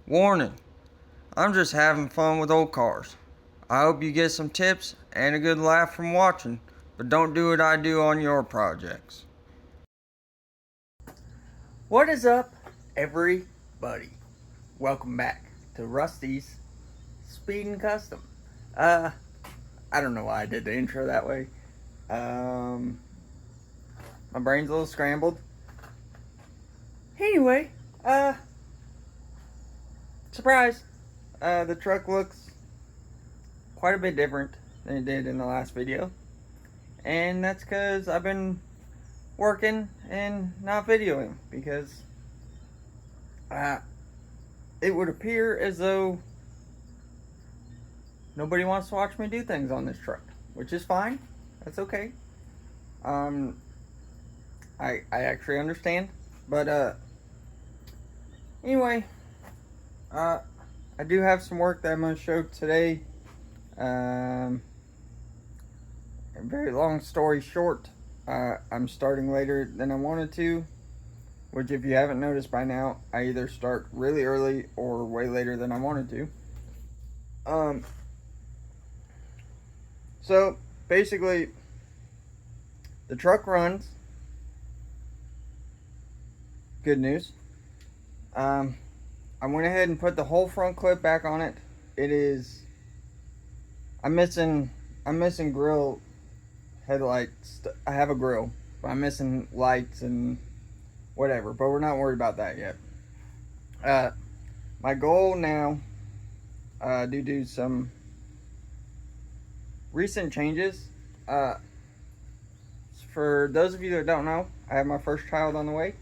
Warning, I'm just having fun with old cars. I hope you get some tips and a good laugh from watching, but don't do what I do on your projects. What is up, everybody? Welcome back to Rusty's Speed and Custom. I don't know why I did the intro that way. My brain's a little scrambled. Anyway, surprise! The truck looks quite a bit different than it did in the last video, and that's because I've been working and not videoing because it would appear as though nobody wants to watch me do things on this truck, which is fine. That's okay. I actually understand, but anyway, I do have some work that I'm going to show today. A very long story short, I'm starting later than I wanted to, which if you haven't noticed by now, I either start really early or way later than I wanted to. So basically, the truck runs. Good news. I went ahead and put the whole front clip back on it. It is. I'm missing grill headlights. I have a grill, but I'm missing lights and whatever. But we're not worried about that yet. My goal now, due to some recent changes, for those of you that don't know, I have my first child on the way,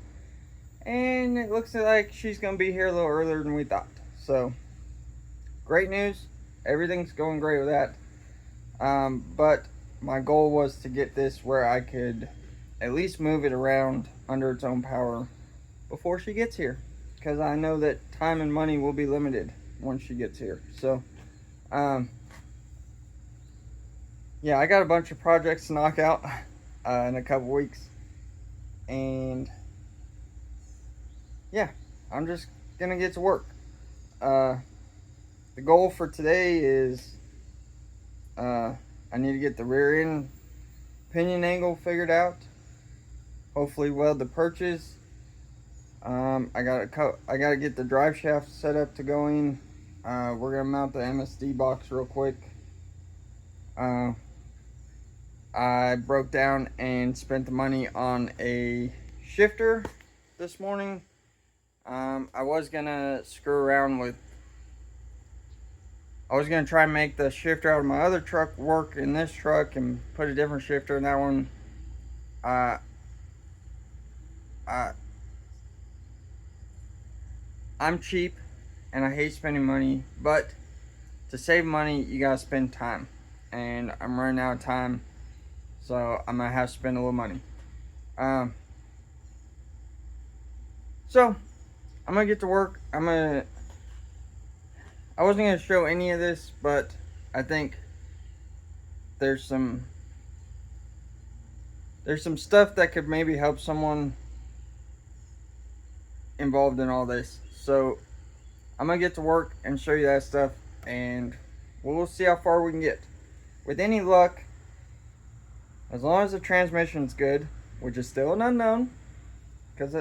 and it looks like she's gonna be here a little earlier than we thought. So, great news. Everything's going great with that. But my goal was to get this where I could at least move it around under its own power before she gets here, because I know that time and money will be limited once she gets here. So, yeah, I got a bunch of projects to knock out in a couple weeks, and yeah, I'm just gonna get to work. The goal for today is I need to get the rear end pinion angle figured out. Hopefully weld the perches. I gotta get the drive shaft set up to go in. We're gonna mount the MSD box real quick. I broke down and spent the money on a shifter this morning. I was gonna screw around with. I was gonna try and make the shifter out of my other truck work in this truck and put a different shifter in that one. I'm cheap and I hate spending money, but to save money, you gotta spend time. And I'm running out of time, so I'm gonna have to spend a little money. So I'm gonna get to work. I wasn't gonna show any of this, but I think there's some stuff that could maybe help someone involved in all this. So I'm gonna get to work and show you that stuff, and we'll see how far we can get. With any luck, as long as the transmission's good, which is still an unknown, because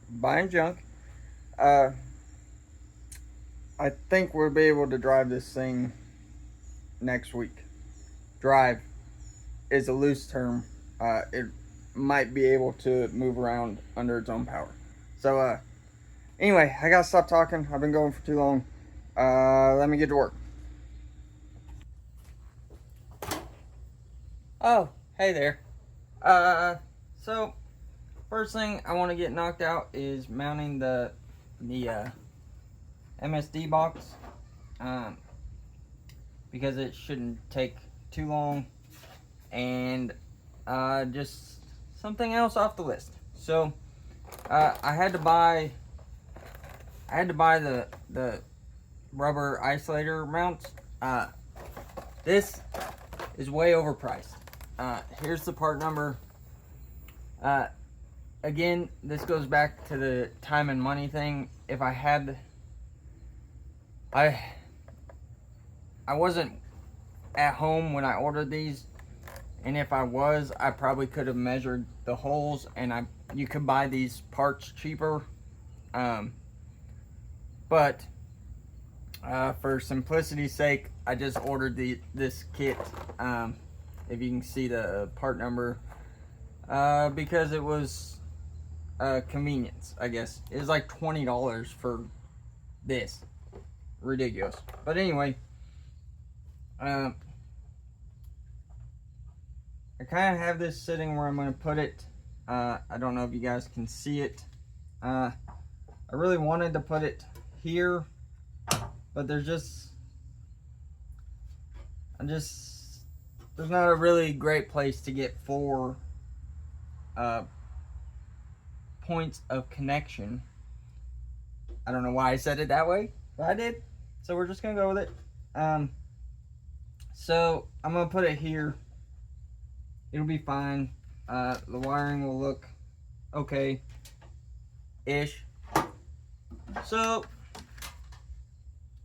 buying junk, I think we'll be able to drive this thing next week. Drive is a loose term. It might be able to move around under its own power. So, anyway, I gotta stop talking. I've been going for too long. Let me get to work. Oh, hey there. So first thing I want to get knocked out is mounting the MSD box, because it shouldn't take too long, and just something else off the list. So I had to buy the rubber isolator mounts. This is way overpriced. Here's the part number. Again, this goes back to the time and money thing. If I had I wasn't at home when I ordered these, and if I was, I probably could have measured the holes, and you could buy these parts cheaper. But for simplicity's sake, I just ordered this kit. If you can see the part number, because it was convenience, I guess. It was like $20 for this. Ridiculous. But anyway, I kind of have this sitting where I'm going to put it. I don't know if you guys can see it. I really wanted to put it here, but there's not a really great place to get 4 points of connection. I don't know why I said it that way, but I did. So we're just gonna go with it. So I'm gonna put it here. It'll be fine. The wiring will look okay-ish. So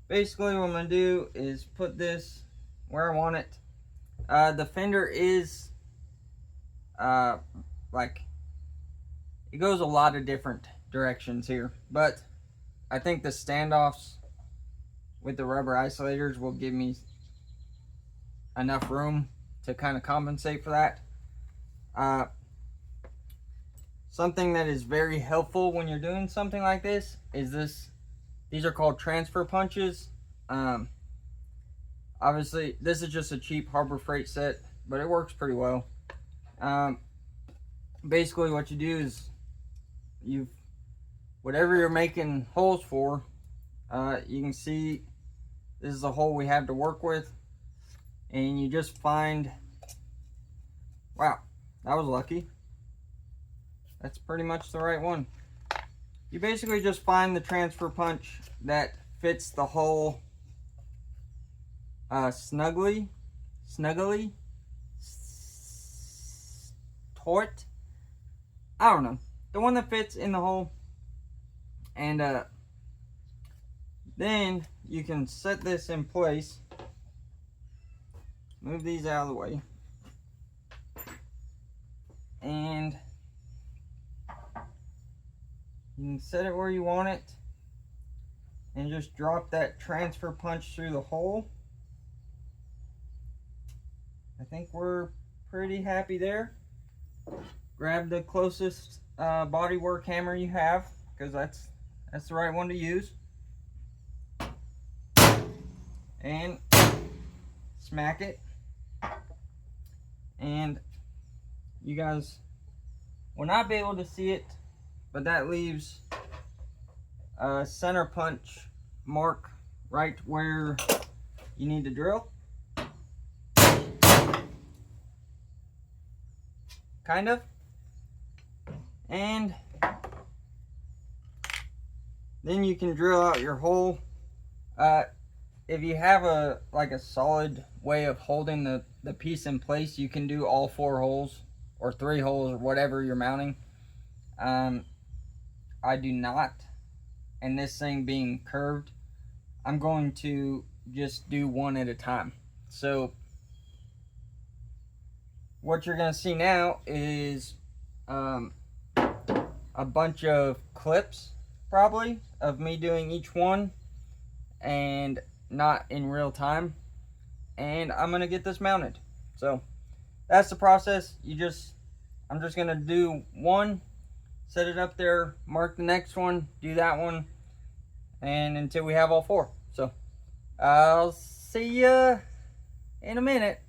basically what I'm gonna do is put this where I want it. The fender is like, it goes a lot of different directions here, but I think the standoffs with the rubber isolators will give me enough room to kind of compensate for that. Something that is very helpful when you're doing something like this is these are called transfer punches. Obviously this is just a cheap Harbor Freight set, but it works pretty well. Basically what you do is whatever you're making holes for, you can see this is the hole we have to work with, and you just find, wow, that was lucky. That's pretty much the right one. You basically just find the transfer punch that fits the hole snugly, taut. I don't know, the one that fits in the hole, and then you can set this in place. Move these out of the way, and you can set it where you want it, and just drop that transfer punch through the hole. I think we're pretty happy there. Grab the closest bodywork hammer you have, because that's the right one to use, and smack it. And you guys will not be able to see it, but that leaves a center punch mark right where you need to drill. Kind of. And then you can drill out your hole. If you have a solid way of holding the piece in place, you can do all 4 holes or 3 holes or whatever you're mounting. I do not, and this thing being curved, I'm going to just do one at a time. So what you're going to see now is a bunch of clips, probably, of me doing each one, and not in real time. And I'm going to get this mounted. So that's the process. I'm just going to do one, set it up there, mark the next one, do that one, and until we have all 4. So I'll see ya in a minute.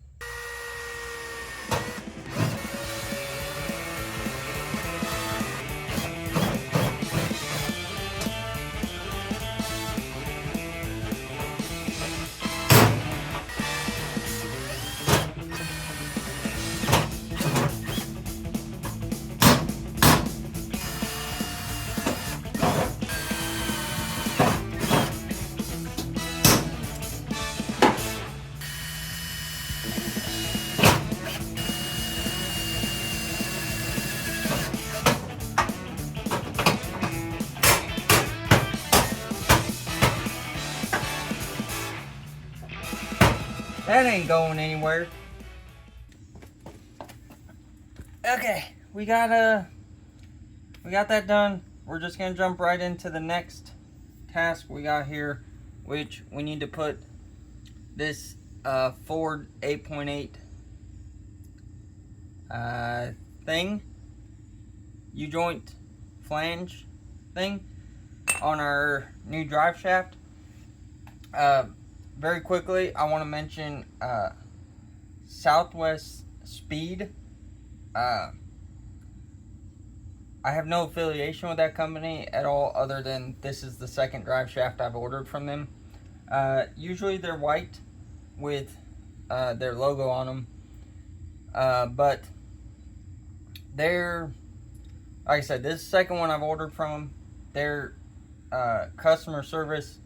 That ain't going anywhere. Okay, we got that done. We're just gonna jump right into the next task we got here, which we need to put this Ford 8.8 thing, U-joint flange thing on our new drive shaft. Very quickly, I want to mention Southwest Speed. I have no affiliation with that company at all, other than this is the second drive shaft I've ordered from them. Usually they're white with their logo on them, but they're, like I said, this is the second one I've ordered from them. Their customer service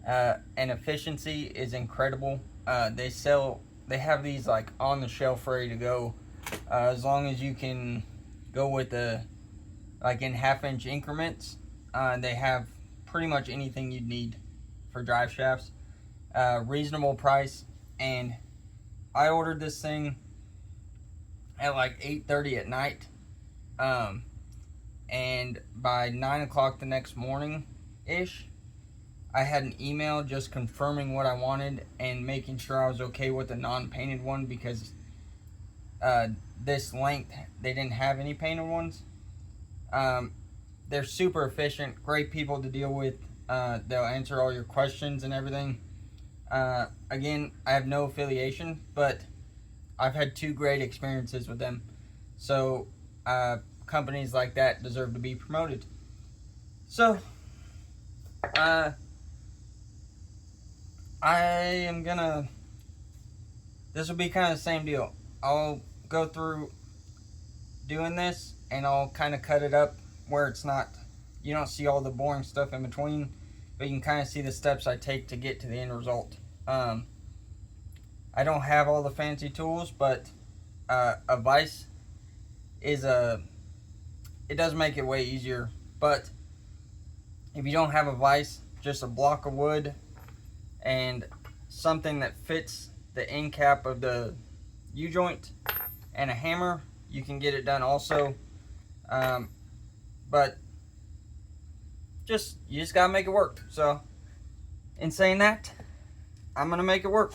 and efficiency is incredible. They have these like on the shelf ready to go, as long as you can go with the like in 1/2-inch increments. They have pretty much anything you'd need for drive shafts. Reasonable price, and I ordered this thing at like 8:30 at night, and by 9 o'clock the next morning ish, I had an email just confirming what I wanted and making sure I was okay with the non-painted one, because this length they didn't have any painted ones. They're super efficient, great people to deal with. They'll answer all your questions and everything. Again, I have no affiliation, but I've had 2 great experiences with them. So companies like that deserve to be promoted. So this will be kind of the same deal. I'll go through doing this and I'll kind of cut it up where it's not, you don't see all the boring stuff in between, but you can kind of see the steps I take to get to the end result. I don't have all the fancy tools, but a vise it does make it way easier. But if you don't have a vise, just a block of wood and something that fits the end cap of the U-joint and a hammer, you can get it done also. But you just gotta make it work. So in saying that, I'm gonna make it work.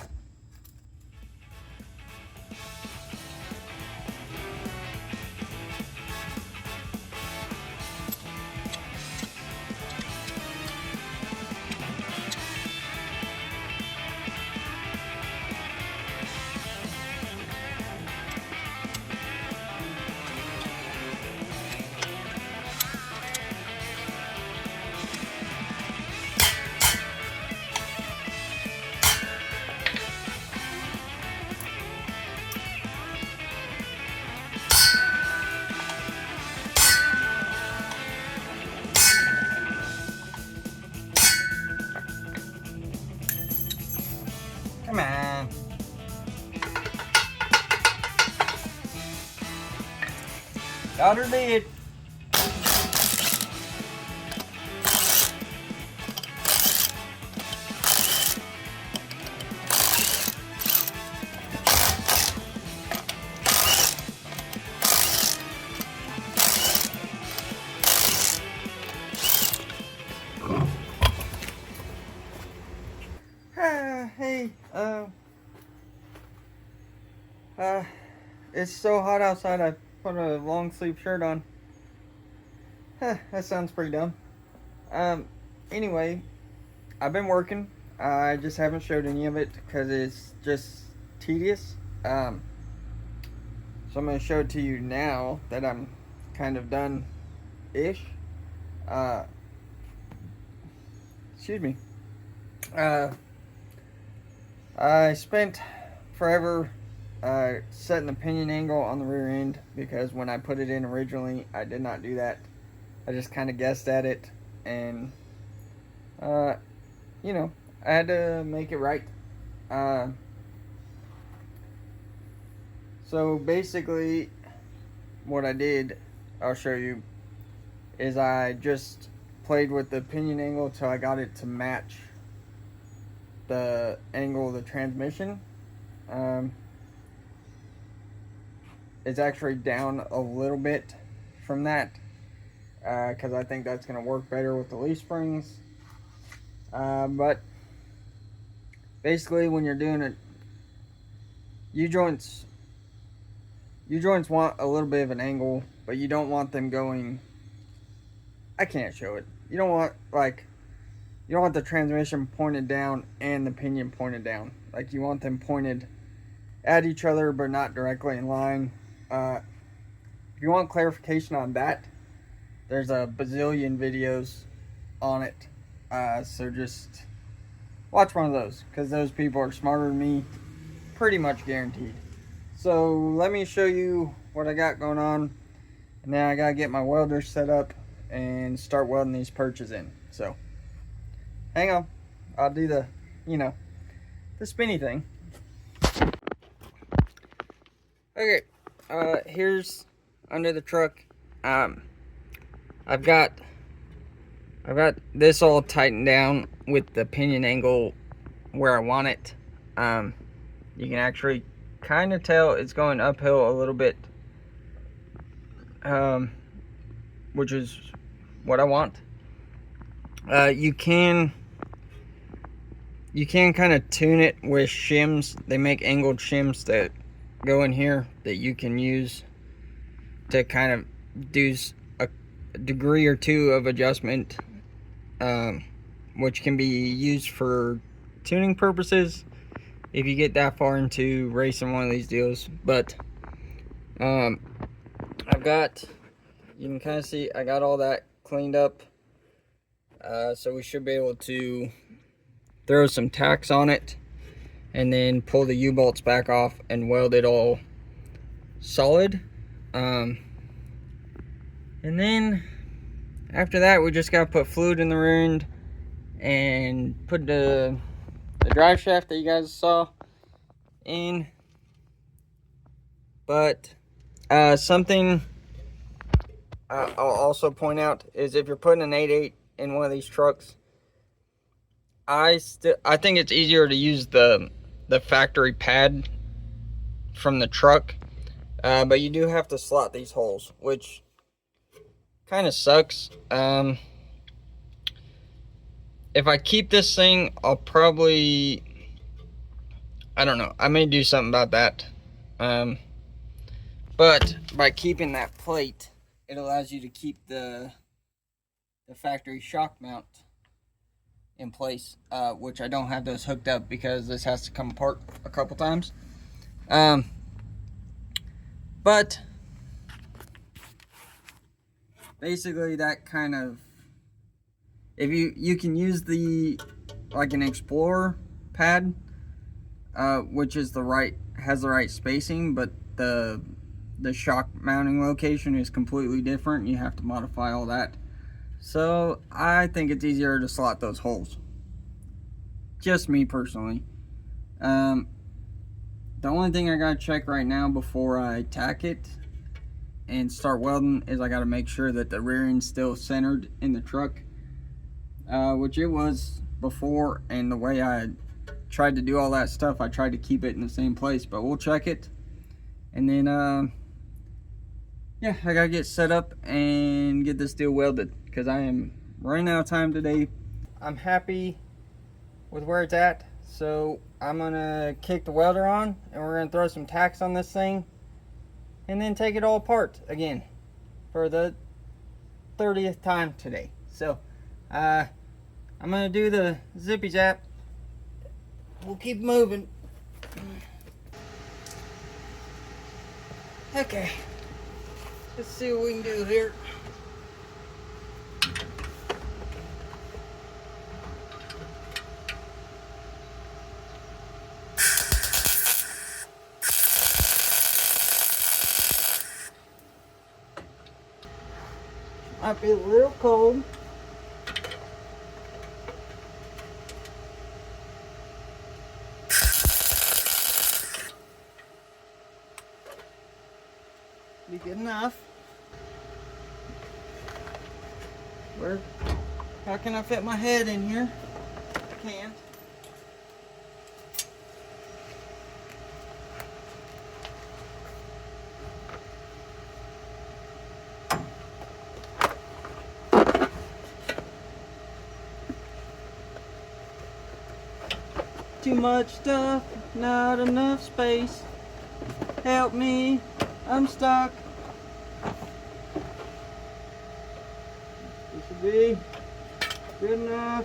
Come on. Got her did. Hey, it's so hot outside, I put a long sleeve shirt on. That sounds pretty dumb. Anyway, I've been working. I just haven't showed any of it because it's just tedious. So I'm going to show it to you now that I'm kind of done-ish. Excuse me. I spent forever setting the pinion angle on the rear end, because when I put it in originally, I did not do that. I just kind of guessed at it, and you know, I had to make it right. So basically what I did, I'll show you, is I just played with the pinion angle until I got it to match the angle of the transmission, It's actually down a little bit from that, because I think that's going to work better with the leaf springs. But basically, when you're doing it, U joints want a little bit of an angle, but you don't want them going. I can't show it. You don't want the transmission pointed down and the pinion pointed down. Like, you want them pointed at each other, but not directly in line. If you want clarification on that, there's a bazillion videos on it. So just watch one of those, because those people are smarter than me, pretty much guaranteed. So let me show you what I got going on, and then I gotta get my welder set up and start welding these perches in. So hang on, I'll do the spinny thing. Okay, here's under the truck. I've got this all tightened down with the pinion angle where I want it. You can actually kind of tell it's going uphill a little bit, which is what I want. You can kind of tune it with shims. They make angled shims that go in here that you can use to kind of do a degree or two of adjustment, which can be used for tuning purposes if you get that far into racing one of these deals. But I've got, you can kind of see, I got all that cleaned up, so we should be able to throw some tacks on it and then pull the U-bolts back off and weld it all solid. And then after that, we just gotta put fluid in the rear end and put the drive shaft that you guys saw in. But something I'll also point out is, if you're putting an 8.8 in one of these trucks, I think it's easier to use the factory pad from the truck, but you do have to slot these holes, which kind of sucks. If I keep this thing, I'll probably, I don't know, I may do something about that. But by keeping that plate, it allows you to keep the factory shock mount in place, which I don't have those hooked up because this has to come apart a couple times. But basically, that kind of, if you can use like an Explorer pad, which is has the right spacing, but the shock mounting location is completely different. You have to modify all that. So I think it's easier to slot those holes. Just me personally. The only thing I gotta check right now before I tack it and start welding is I gotta make sure that the rear end's still centered in the truck, which it was before, and the way I tried to do all that stuff, I tried to keep it in the same place. But we'll check it, and then yeah, I gotta get set up and get this deal welded, because I am running out of time today. I'm happy with where it's at, so I'm gonna kick the welder on, and we're gonna throw some tacks on this thing, and then take it all apart again for the 30th time today. So I'm gonna do the zippy zap. We'll keep moving. Okay, let's see what we can do here. Might be a little cold. Be good enough. How can I fit my head in here? I can't. too much stuff, not enough space. Help me, I'm stuck. This should be good enough.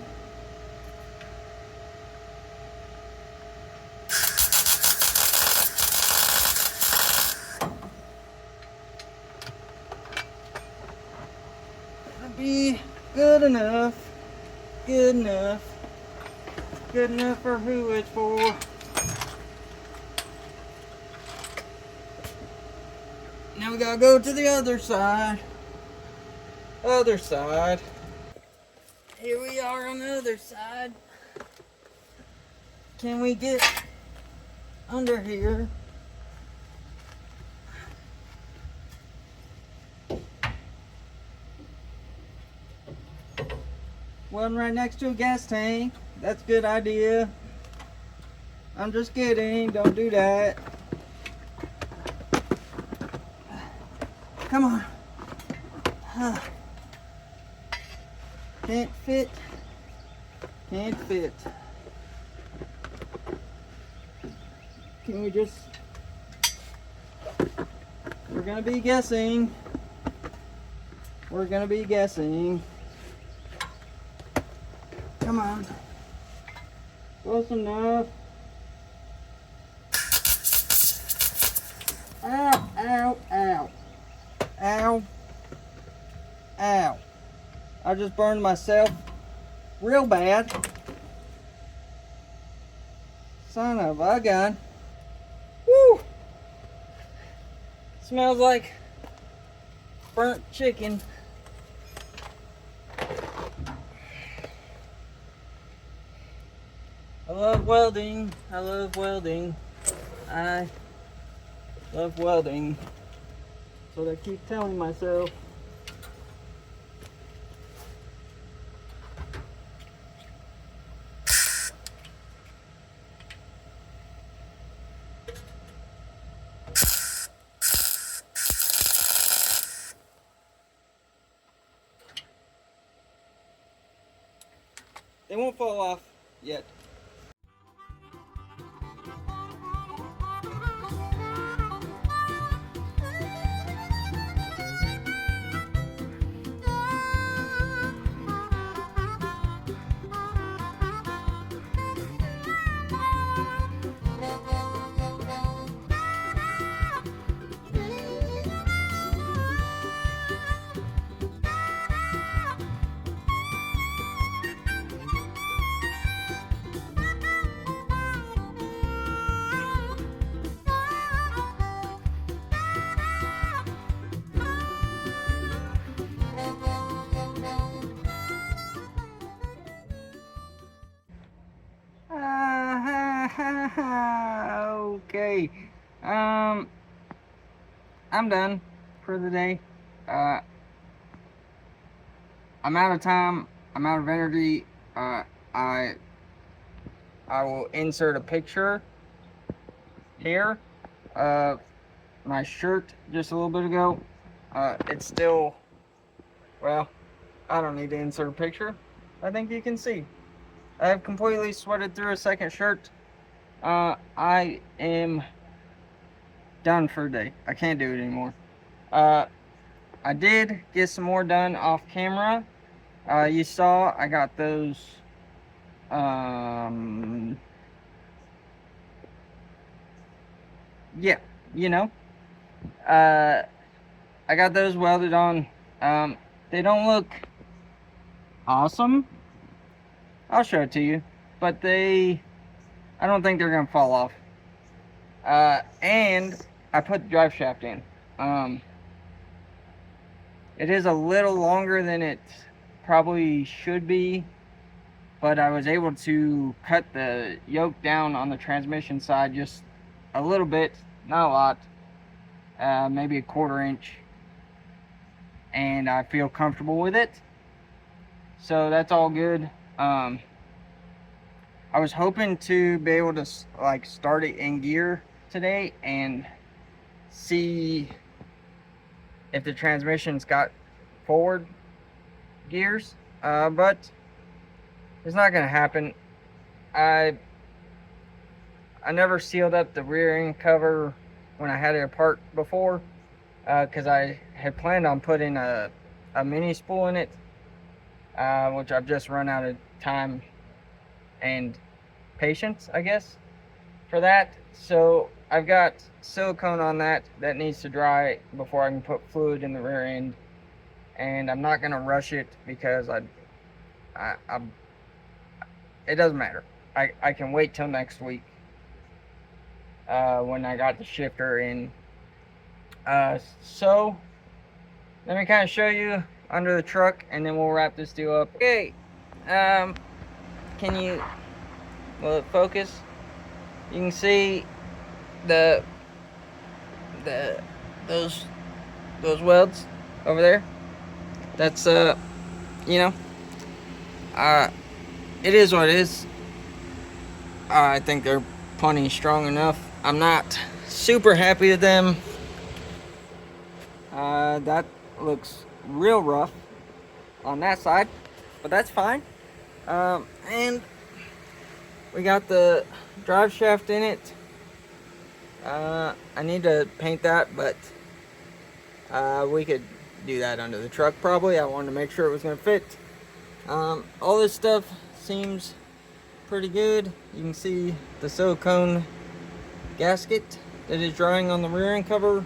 That'll be good enough. Good enough. Good enough for who it's for. Now we gotta go to the other side. Other side. Here we are on the other side. Can we get under here? One right next to a gas tank. That's a good idea. I'm just kidding. Don't do that. Come on. Can't fit. Can't fit. Can we just... We're gonna be guessing. We're gonna be guessing. Come on. Close enough. Ow, ow, ow. Ow. Ow. I just burned myself real bad. Son of a gun. Woo! Smells like burnt chicken. I love welding. I love welding. I love welding. That's what I keep telling myself. They won't fall off yet. Okay. I'm done for the day. I'm out of time. I'm out of energy. I will insert a picture here of my shirt just a little bit ago. It's still, well, I don't need to insert a picture. I think you can see. I have completely sweated through a second shirt. I am done for the day. I can't do it anymore. I did get some more done off camera. You saw I got those yeah, you know. I got those welded on. They don't look awesome. I'll show it to you, but I don't think they're gonna fall off. And I put the drive shaft in. It is a little longer than it probably should be, but I was able to cut the yoke down on the transmission side just a little bit, not a lot, maybe a 1/4 inch, and I feel comfortable with it. So that's all good. I was hoping to be able to like start it in gear today and see if the transmission's got forward gears, but it's not gonna happen. I I never sealed up the rear end cover when I had it apart before, because I had planned on putting a mini spool in it, which I've just run out of time and patience, I guess, for that. So I've got silicone on that needs to dry before I can put fluid in the rear end, and I'm not gonna rush it because it doesn't matter. I can wait till next week, when I got the shifter in. So let me kind of show you under the truck, and then we'll wrap this deal up. Okay, can you, will it focus? You can see the the those welds over there. That's you know, uh, it is what it is. I think they're plenty strong enough. I'm not super happy with them. That looks real rough on that side, but that's fine. And we got the drive shaft in it. I need to paint that, but we could do that under the truck probably. I wanted to make sure it was going to fit. All this stuff seems pretty good. You can see the silicone gasket that is drying on the rear end cover.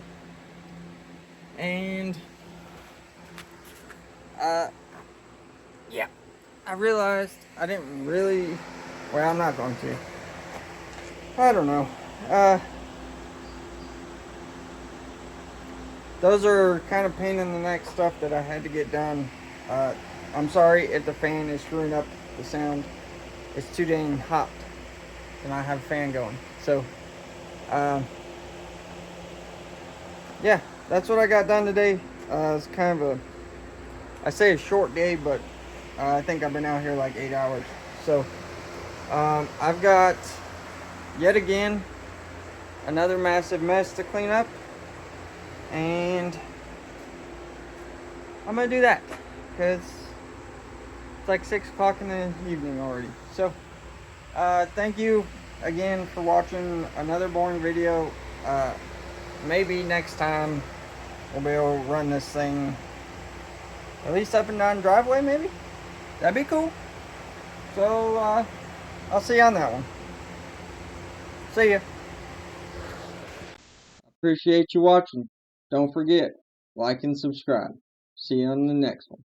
And yeah, I realized I didn't really, well, I'm not going to. I don't know. Those are kind of pain in the neck stuff that I had to get done. I'm sorry if the fan is screwing up the sound. It's too dang hot and I have a fan going. So, yeah, that's what I got done today. It's kind of I say a short day, but I think I've been out here like 8 hours. So, I've got, yet again, another massive mess to clean up. And I'm going to do that because it's like 6 o'clock in the evening already. So, thank you again for watching another boring video. Maybe next time we'll be able to run this thing at least up and down the driveway, maybe? That'd be cool. So, I'll see you on that one. See ya. Appreciate you watching. Don't forget, like and subscribe. See you on the next one.